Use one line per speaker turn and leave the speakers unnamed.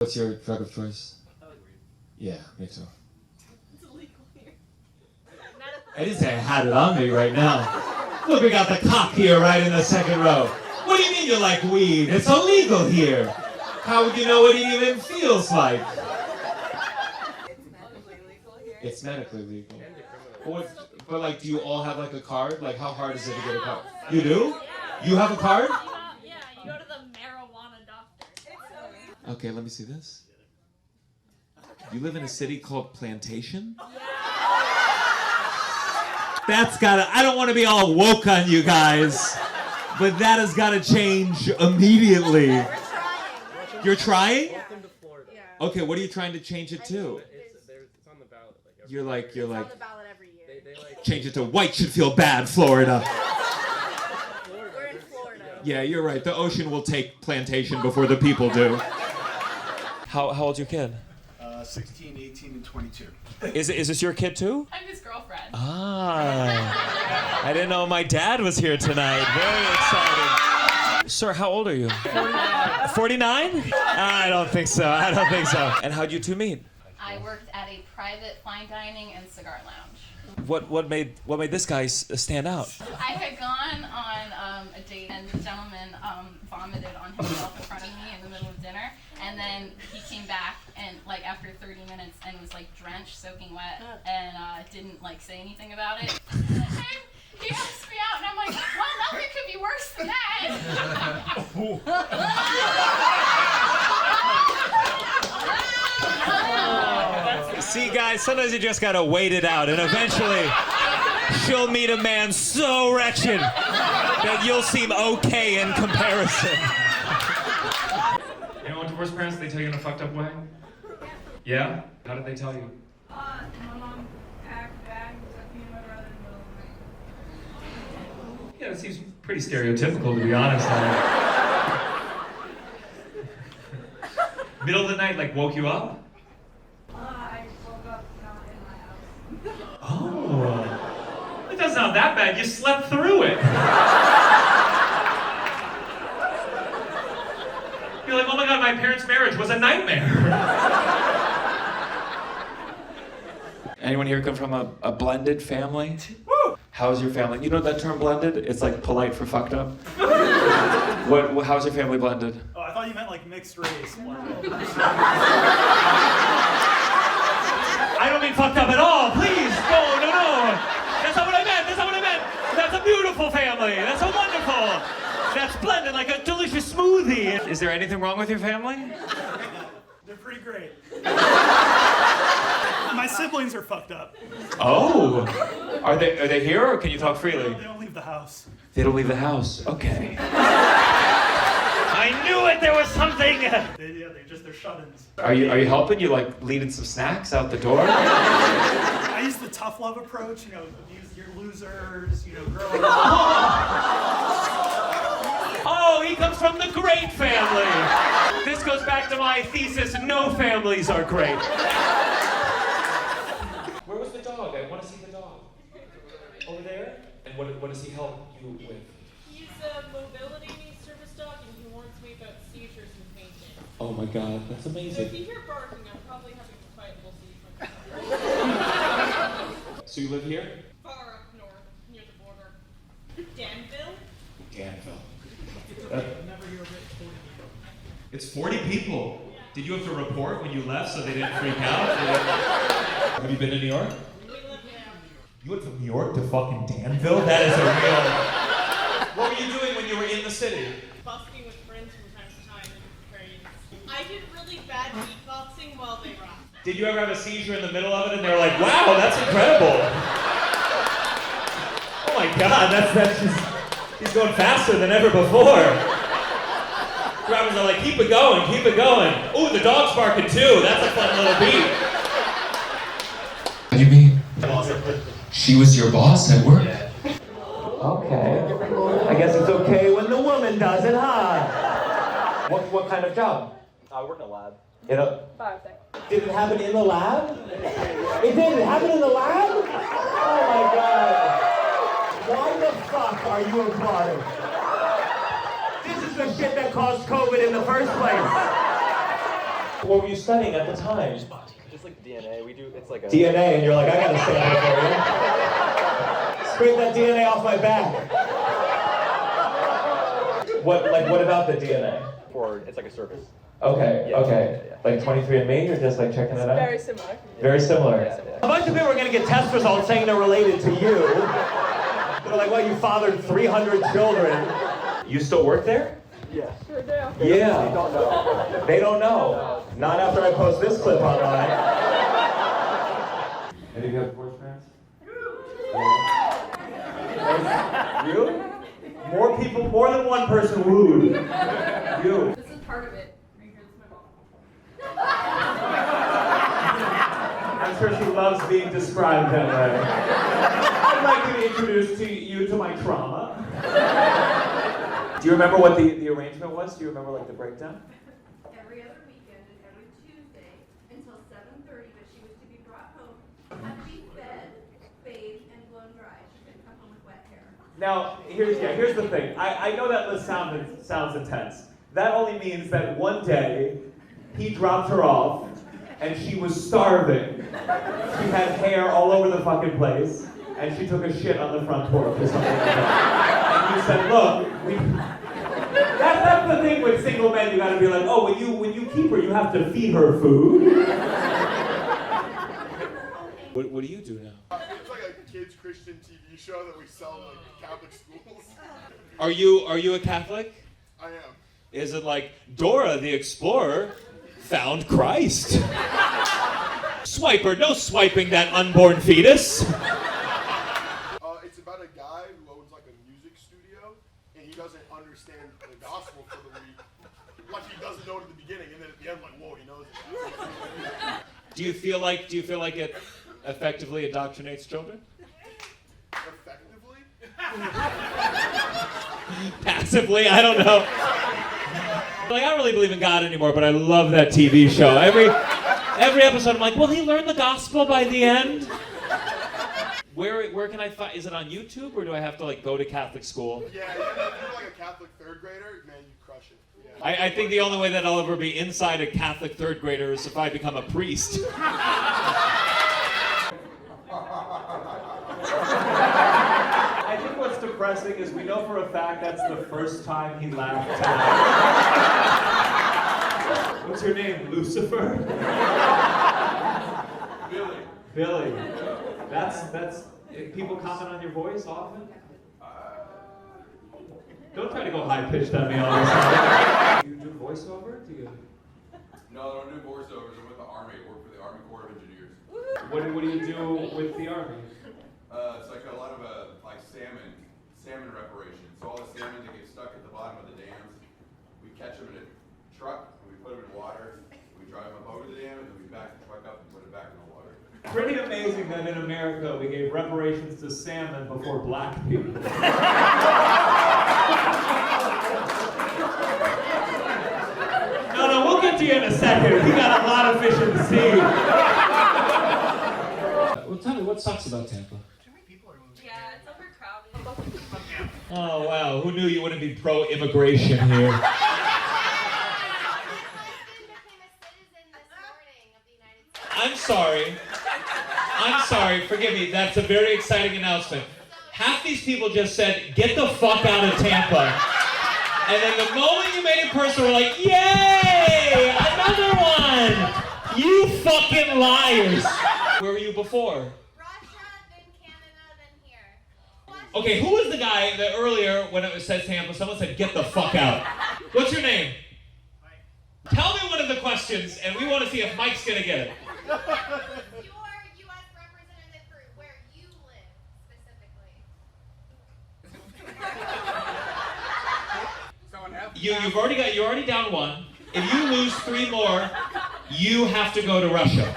What's your drug of choice? Yeah, me too.
It's illegal here.
I didn't say I had it on me right now. Look, we got the cop here right in the second row. What do you mean you like weed? It's illegal here. How would you know what it even feels like? It's medically legal. But like, do you all have like a card? Like, how hard is it to get a card? You do? You have a card?
Yeah, you go to the marijuana doctor.
Okay, let me see this. You live in a city called Plantation? That's gotta, I don't want to be all woke on you guys, but that has gotta change immediately.
We're trying.
You're trying?
Welcome to Florida.
Yeah.
Okay, what are you trying to change it to?
It's on the ballot.
You're like,
It's on the ballot every year.
They like
change it to white should feel bad, Florida.
We're in Florida.
Yeah, you're right. The ocean will take Plantation before the people do. How old's your kid?
16, 18, and 22.
Is this your kid too?
I'm his girlfriend.
Ah, I didn't know my dad was here tonight. Very exciting. Sir, how old are you? 49? I don't think so. And how'd you two meet?
I worked at a private fine dining and cigar lounge.
What made this guy stand out?
I had gone on a date and the gentleman vomited on himself in front of me in the middle of dinner, and then he came back and like after 30 minutes and was like drenched, soaking wet, and didn't like say anything about it. And he asked me out, and I'm like, well, nothing could be worse than that.
See, guys, sometimes you just gotta wait it out, and eventually she'll meet a man so wretched that you'll seem okay in comparison.
Anyone with divorced parents, they tell you in a fucked up way? Yeah? How did they tell you?
My mom packed bags of peanut butter in the middle of the night.
Yeah, it seems pretty stereotypical, to be honest. Middle of the night, like, woke you up?
I woke up not in my house.
Oh. It doesn't sound that bad. You slept through it. You're like, oh my god, my parents' marriage was a nightmare.
Anyone here come from a blended family? Woo! How's your family? You know that term blended? It's like polite for fucked up. How's your family blended?
Oh, I thought you meant like mixed race.
I don't mean fucked up at all. Please, no. That's not what I meant. That's a beautiful family. That's so wonderful. That's blended like a delicious smoothie. Is there anything wrong with your family?
They're pretty great. My siblings are fucked up.
Oh. Are they here or can you talk freely?
They don't leave the house.
They don't leave the house. Okay.
I knew it. There was something.
They're shut-ins.
Are you helping? You like leading some snacks out the door?
I use the tough love approach. You're losers. Girls.
Oh, he comes from the great family. This goes back to my thesis, no families are great. Where was the dog? I want to see the dog. Over there? And what does he help you with?
He's a mobility needs service dog, and he warns me about seizures and fainting.
Oh my god, that's
So if
amazing.
you hear barking, I'm probably having a fight. We'll see.
So you live here?
Far up north, near the border. Danville?
Danville.
Never hear of it.
It's 40 people. Did you have to report when you left so they didn't freak out? Have you been to New York?
We live in
You went from New York to fucking Danville? That is a real... What were you doing when you were in the city?
busking with friends from time to time in trains. I did really bad beatboxing while they rocked.
Did you ever have a seizure in the middle of it and they were like, wow, that's incredible. Oh my god, that's just... He's going faster than ever before. Drivers are like, keep it going. Ooh, the dog's barking too. That's a fun little beat.
What do you mean? She was your boss at work? Okay. I guess it's okay when the woman does it, huh? What kind of job?
I work in a lab.
Biotech.
Did it happen in the lab? It didn't happen in the lab? Oh my god. Why the fuck are you applauding? This is the shit that caused COVID in the first place. What were you studying at the time?
Just like DNA, we do, it's like a...
DNA, and you're like, I got a sample for you. Scrape that DNA off my back. What about the DNA?
It's like a service.
Okay,
Yeah,
okay.
yeah.
Like 23andMe, you're just like checking it out?
Very similar.
Very similar.
Yeah.
A bunch of people are gonna get test results saying they're related to you. They're like, well, you fathered 300 children. You still work there?
Yeah.
Sure do.
Yeah.
They don't know.
They don't know. Not after I post this clip online. Any of you have divorce parents? You? More people, more than one person wooed. You.
This is part of it. Right here, this is my ball.
I'm sure she loves being described that way. I'd like to introduce you to my trauma. Do you remember what the arrangement was? Do you remember like the breakdown?
Every other weekend and every Tuesday until 7:30, but she was to be brought home, had to be fed, bathed, and blown dry. She couldn't come home with wet hair.
Now, here's the thing. I know that list sounds intense. That only means that one day he dropped her off and she was starving. She had hair all over the fucking place and she took a shit on the front porch or something like that. And you said, look, that's the thing with single men. You gotta be like, oh, when you keep her, you have to feed her food. What do you do now?
It's like a kids Christian TV show that we sell in like Catholic schools.
Are you a Catholic?
I am.
Is it like Dora the Explorer found Christ? Swiper, no swiping that unborn fetus.
It's about a guy who owns like a music studio, and he doesn't understand the gospel for the week. Like he doesn't know it at the beginning, and then at the end, like, whoa, he knows it.
Do you feel like it effectively indoctrinates children?
Effectively?
Passively, I don't know. Like, I don't really believe in God anymore, but I love that TV show. Every episode, I'm like, will he learn the gospel by the end? Where can I find? Is it on YouTube, or do I have to like go to Catholic school?
Yeah, if you're like a Catholic third grader, man, you crush it. Yeah.
I think the only way that I'll ever be inside a Catholic third grader is if I become a priest. I think what's depressing is we know for a fact that's the first time he laughed. What's your name, Lucifer? Billy. That's. People comment on your voice often? Don't try to go high pitched on me all the time. You do voiceover?
No, I don't do voiceovers. I'm with the Army. I work for the Army Corps of Engineers.
What do you do with the Army?
It's like a lot of like salmon reparation. So all the salmon that get stuck at the bottom of the dams, we catch them in a truck, and we put them in water, we drive them over the dam, and then we back the truck up and put it back in the water.
Pretty amazing that in America we gave reparations to salmon before black people. No, we'll get to you in a second. We got a lot of fish in the sea. Well, tell me, what sucks about Tampa?
Yeah, it's overcrowded.
Oh, wow. Who knew you wouldn't be pro-immigration here? I'm sorry. Forgive me. That's a very exciting announcement. Half these people just said, get the fuck out of Tampa. And then the moment you made it personal, we're like, yay! Another one! You fucking liars! Where were you before?
Russia, then Canada, then here.
Okay, who was the guy that earlier, when it said Tampa, someone said, get the fuck out? What's your name? Mike. Tell me one of the questions, and we want to see if Mike's gonna get it.
Your U.S. representative for where you live,
specifically. You're already down one. If you lose 3 more, you have to go to Russia.